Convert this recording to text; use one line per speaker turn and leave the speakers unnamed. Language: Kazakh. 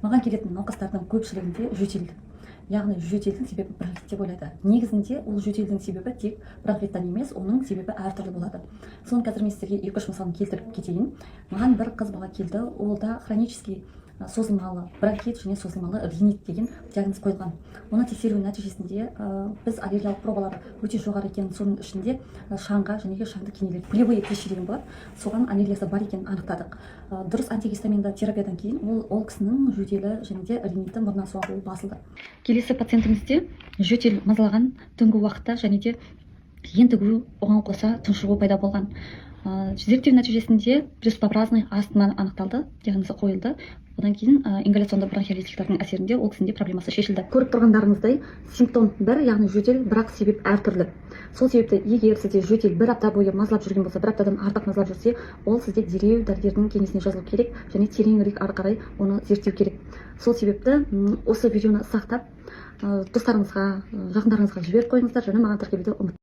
маған келетін науқастардың көпшілігінде жөтел, яғни жөтелдің себебі бронхит деп ойлайды. Негізінде ол жөтелдің себебі тек бронхиттан емес, оның себебі әртүрлі болады. Соны қазір мен сіздерге 2-3 мысалын келтіріп кетейін. Маған бір қыз бала келді, ол да хронический созылмалы бронхит және созылмалы ринит деген диагноз қойылған. Оны тексеру нәтижесінде біз аллергиялық пробалары өте жоғары екенін, соның ішінде шаңға және шаңды кенелер полевые клещи деген болады, соған аллергиясы бар екенін анықтадық. Дұрыс антигистаминді терапиядан кейін ол кісінің жөтелі және де риниті мұрнынан суы басылды. Келесі пациентімізде жөтел мазалаған түнгі уақытта және де ентігу, оған қоса тұншығу пайда болған. Зерттеу нәтижесінде брюшкообразный астма анықталды, диагнозы қойылды. Одан кейін ингаляционды бронхиолитиктердің әсерінде ол кісінде проблемасы шешілді. Көріп тұрғандарыңыздай симптом бір, яғни жөтел, бірақ себеп әртүрлі. Сол себепті егер сізде жөтел бір апта бойы мазалап жүрген болса, бір аптадан артық мазалап жүрсе, ол сізде дереу дәрігердің кеңесіне жазылу керек және тереңірек ары қарай оны зерттеу керек. Сол себепті осы видеоны сақтап достарыңызға, жақындарыңызға жіберіп қойыңыздар және маған тіркелуді ұмытпаңыздар.